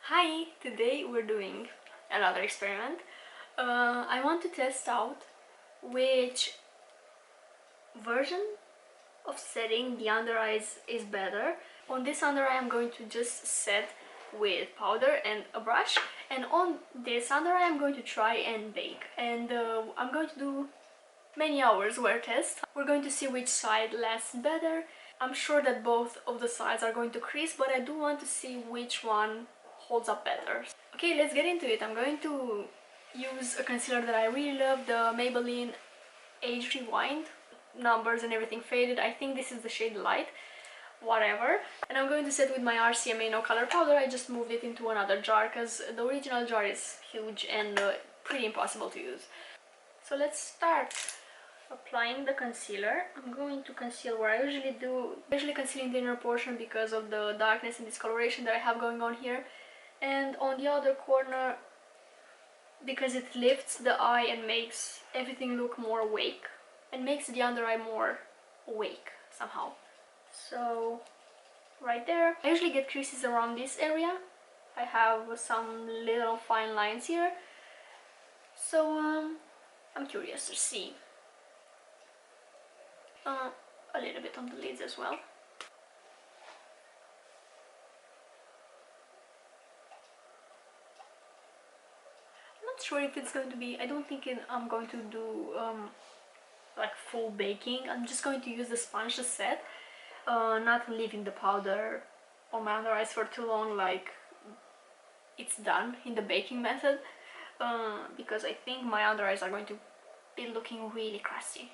Hi! Today we're doing another experiment. I want to test out which version of setting the under eyes is better. On this under eye I'm going to just set with powder and a brush, and on this under eye I'm going to try and bake, and I'm going to do many hours wear test. We're going to see which side lasts better. I'm sure that both of the sides are going to crease, but I do want to see which one holds up better. Okay, let's get into it. I'm going to use a concealer that I really love, the Maybelline Age Rewind. Numbers and everything faded. I think this is the shade Light, whatever. And I'm going to set with my RCMA No Color Powder. I just moved it into another jar because the original jar is huge and pretty impossible to use. So let's start applying the concealer. I'm going to conceal where I usually do. Usually concealing the inner portion because of the darkness and discoloration that I have going on here, and on the other corner because it lifts the eye and makes everything look more awake and makes the under eye more awake somehow. So right there. I usually get creases around this area. I have some little fine lines here, so I'm curious to see. A little bit on the lids as well. I'm not sure if it's going to be, I don't think I'm going to do like full baking. I'm just going to use the sponge to set, not leaving the powder on my under eyes for too long like it's done in the baking method, because I think my under eyes are going to be looking really crusty.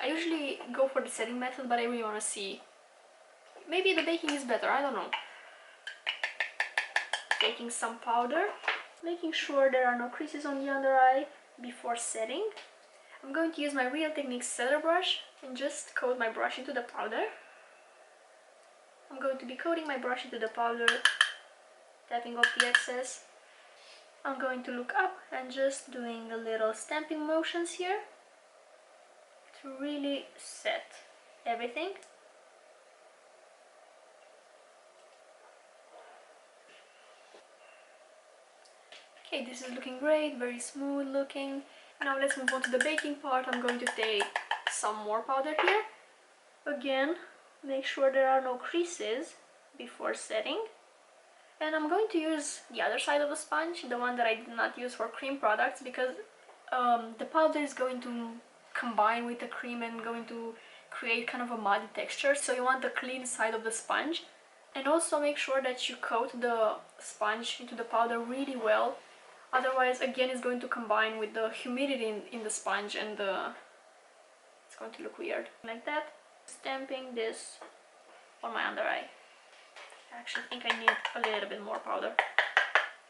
I usually go for the setting method, but I really want to see. Maybe the baking is better, I don't know. Taking some powder, making sure there are no creases on the under eye before setting. I'm going to use my Real Techniques setter brush and just coat my brush into the powder. I'm going to be coating my brush into the powder, tapping off the excess. I'm going to look up and just doing a little stamping motions here to really set everything. Okay, this is looking great, very smooth looking. Now let's move on to the baking part. I'm going to take some more powder here. Again, make sure there are no creases before setting. And I'm going to use the other side of the sponge, the one that I did not use for cream products, because the powder is going to combine with the cream and going to create kind of a muddy texture. So you want the clean side of the sponge. And also make sure that you coat the sponge into the powder really well. Otherwise, again, it's going to combine with the humidity in the sponge and it's going to look weird. Like that. Stamping this on my under eye. I actually think I need a little bit more powder.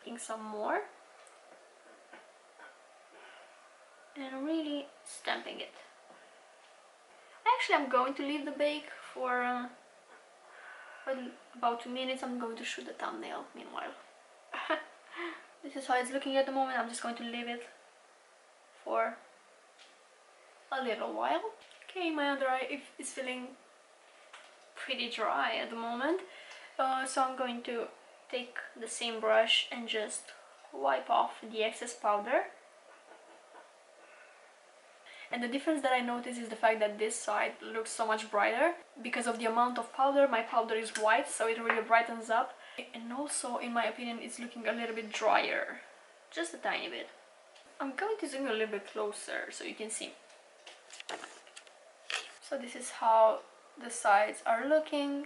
Taking some more. And really stamping it. Actually, I'm going to leave the bake for about 2 minutes. I'm going to shoot the thumbnail meanwhile. This is how it's looking at the moment. I'm just going to leave it for a little while. Okay, my under eye is feeling pretty dry at the moment. So I'm going to take the same brush and just wipe off the excess powder. And the difference that I notice is the fact that this side looks so much brighter. Because of the amount of powder, my powder is white, so it really brightens up. And also, in my opinion, it's looking a little bit drier. Just a tiny bit. I'm going to zoom a little bit closer so you can see. So this is how the sides are looking.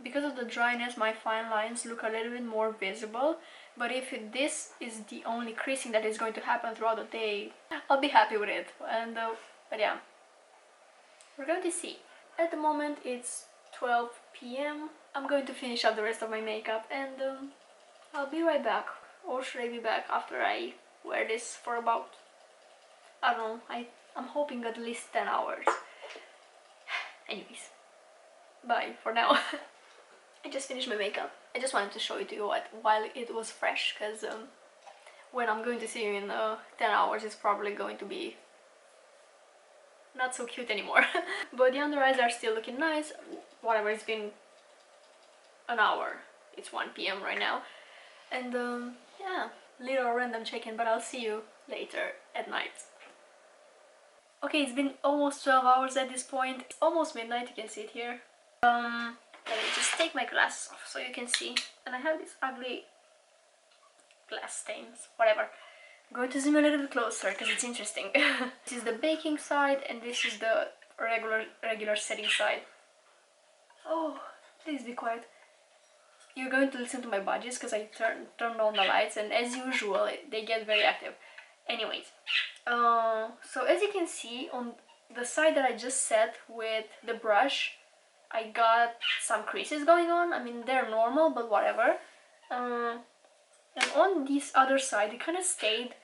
Because of the dryness, my fine lines look a little bit more visible. But if this is the only creasing that is going to happen throughout the day, I'll be happy with it. And but yeah, we're going to see. At the moment it's 12 p.m. I'm going to finish up the rest of my makeup and I'll be right back. Or should I be back after I wear this for about, I don't know, I'm hoping at least 10 hours. Anyways, bye for now. I just finished my makeup. I just wanted to show it to you while it was fresh, because when I'm going to see you in 10 hours it's probably going to be not so cute anymore. But the under eyes are still looking nice. Whatever, it's been an hour it's 1 p.m. right now. And yeah, little random check-in, but I'll see you later at night. Okay, it's been almost 12 hours at this point. It's almost midnight, you can see it here. Let me just take my glasses off so you can see. And I have these ugly glass stains, whatever. I'm going to zoom a little bit closer because it's interesting. This is the baking side and this is the regular setting side. Oh, please be quiet. You're going to listen to my budgies because I turned on the lights, and as usual they get very active. Anyways, so as you can see on the side that I just set with the brush, I got some creases going on. I mean, they're normal, but whatever. And on this other side, it kind of stayed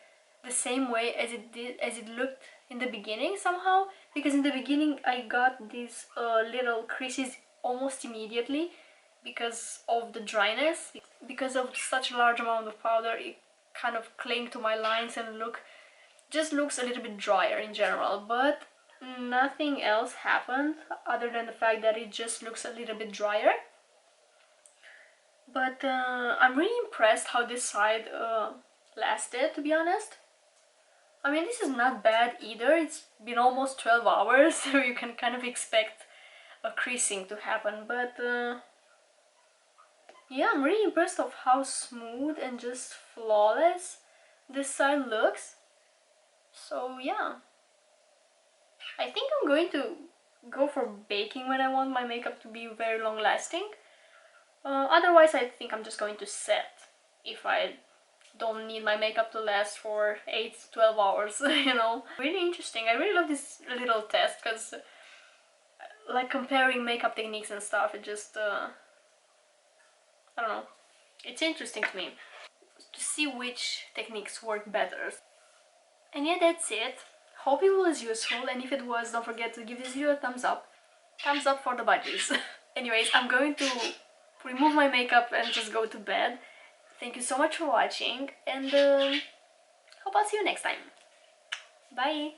the same way as it looked in the beginning somehow, because in the beginning I got these little creases almost immediately because of the dryness. Because of such a large amount of powder, it kind of clung to my lines and just looks a little bit drier in general, but nothing else happened other than the fact that it just looks a little bit drier. But I'm really impressed how this side lasted, to be honest. I mean, this is not bad either. It's been almost 12 hours, so you can kind of expect a creasing to happen, but yeah, I'm really impressed of how smooth and just flawless this side looks. So yeah, I think I'm going to go for baking when I want my makeup to be very long lasting. Otherwise I think I'm just going to set if I don't need my makeup to last for 8-12 hours, you know. Really interesting. I really love this little test because like comparing makeup techniques and stuff, it just I don't know, it's interesting to me to see which techniques work better. And yeah, that's it. Hope it was useful, and if it was, don't forget to give this video a thumbs up. Thumbs up for the budgies. Anyways, I'm going to remove my makeup and just go to bed. Thank you so much for watching, and hope I'll see you next time. Bye!